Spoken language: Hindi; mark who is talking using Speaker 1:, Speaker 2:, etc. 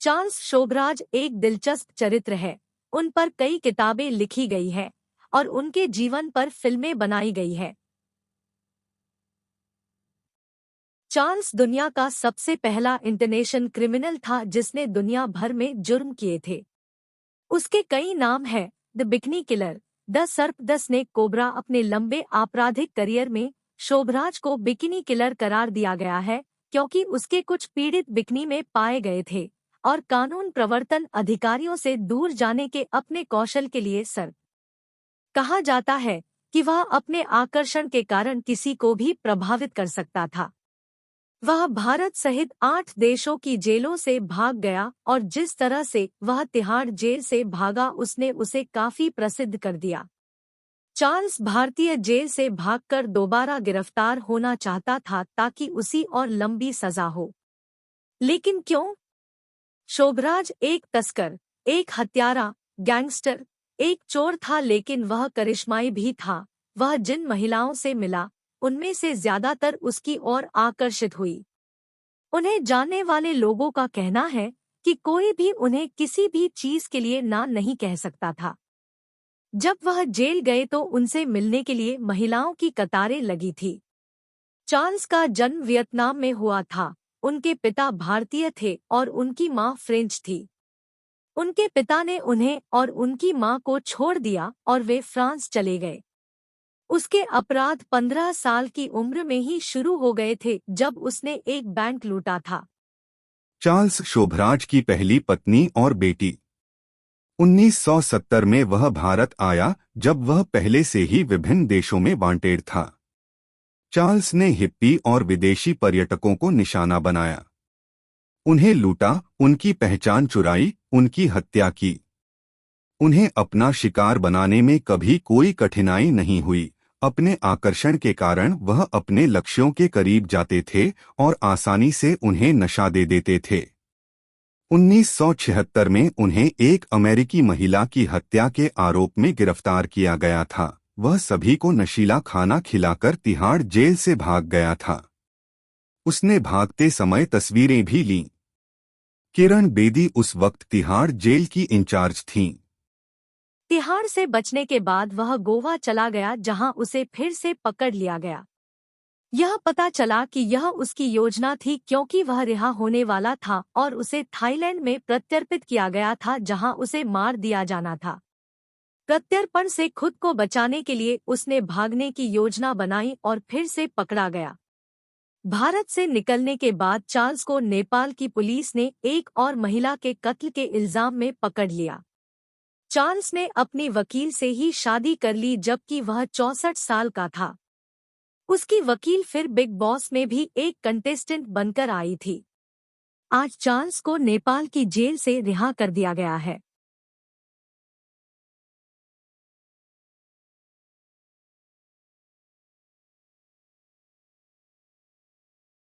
Speaker 1: चार्ल्स शोभराज एक दिलचस्प चरित्र है। उन पर कई किताबें लिखी गई है और उनके जीवन पर फिल्में बनाई गई है। चार्ल्स दुनिया का सबसे पहला इंटरनेशनल क्रिमिनल था जिसने दुनिया भर में जुर्म किए थे। उसके कई नाम हैं: द बिकनी किलर, द सर्प, द स्नेक कोबरा। अपने लंबे आपराधिक करियर में शोभराज को बिकिनी किलर करार दिया गया है क्योंकि उसके कुछ पीड़ित बिकनी में पाए गए थे और कानून प्रवर्तन अधिकारियों से दूर जाने के अपने कौशल के लिए सर्प। कहा जाता है कि वह अपने आकर्षण के कारण किसी को भी प्रभावित कर सकता था। वह भारत सहित 8 देशों की जेलों से भाग गया और जिस तरह से वह तिहाड़ जेल से भागा उसने उसे काफी प्रसिद्ध कर दिया। चार्ल्स भारतीय जेल से भागकर दोबारा गिरफ्तार होना चाहता था ताकि उसी और लंबी सजा हो। लेकिन क्यों? शोभराज एक तस्कर, एक हत्यारा, गैंगस्टर, एक चोर था, लेकिन वह करिश्माई भी था। वह जिन महिलाओं से मिला उनमें से ज्यादातर उसकी ओर आकर्षित हुई। उन्हें जानने वाले लोगों का कहना है कि कोई भी उन्हें किसी भी चीज के लिए ना नहीं कह सकता था। जब वह जेल गए तो उनसे मिलने के लिए महिलाओं की कतारें लगी थी। चार्ल्स का जन्म वियतनाम में हुआ था। उनके पिता भारतीय थे और उनकी मां फ्रेंच थी। उनके पिता ने उन्हें और उनकी मां को छोड़ दिया और वे फ्रांस चले गए। उसके अपराध 15 साल की उम्र में ही शुरू हो गए थे जब उसने एक बैंक लूटा था।
Speaker 2: चार्ल्स शोभराज की पहली पत्नी और बेटी। 1970 में वह भारत आया जब वह पहले से ही विभिन्न देशों में वांटेड था। चार्ल्स ने हिप्पी और विदेशी पर्यटकों को निशाना बनाया, उन्हें लूटा, उनकी पहचान चुराई, उनकी हत्या की। उन्हें अपना शिकार बनाने में कभी कोई कठिनाई नहीं हुई। अपने आकर्षण के कारण वह अपने लक्ष्यों के करीब जाते थे और आसानी से उन्हें नशा दे देते थे। 1976 में उन्हें एक अमेरिकी महिला की हत्या के आरोप में गिरफ्तार किया गया था। वह सभी को नशीला खाना खिलाकर तिहाड़ जेल से भाग गया था। उसने भागते समय तस्वीरें भी लीं। किरण बेदी उस वक्त तिहाड़ जेल की इंचार्ज थीं।
Speaker 1: तिहाड़ से बचने के बाद वह गोवा चला गया जहां उसे फिर से पकड़ लिया गया। यह पता चला कि यह उसकी योजना थी क्योंकि वह रिहा होने वाला था और उसे थाईलैंड में प्रत्यर्पित किया गया था जहां उसे मार दिया जाना था। प्रत्यर्पण से खुद को बचाने के लिए उसने भागने की योजना बनाई और फिर से पकड़ा गया। भारत से निकलने के बाद चार्ल्स को नेपाल की पुलिस ने एक और महिला के कत्ल के इल्जाम में पकड़ लिया। चार्ल्स ने अपनी वकील से ही शादी कर ली जबकि वह 64 साल का था। उसकी वकील फिर बिग बॉस में भी एक कंटेस्टेंट बनकर आई थी। आज चार्ल्स को नेपाल की जेल से रिहा कर दिया गया है।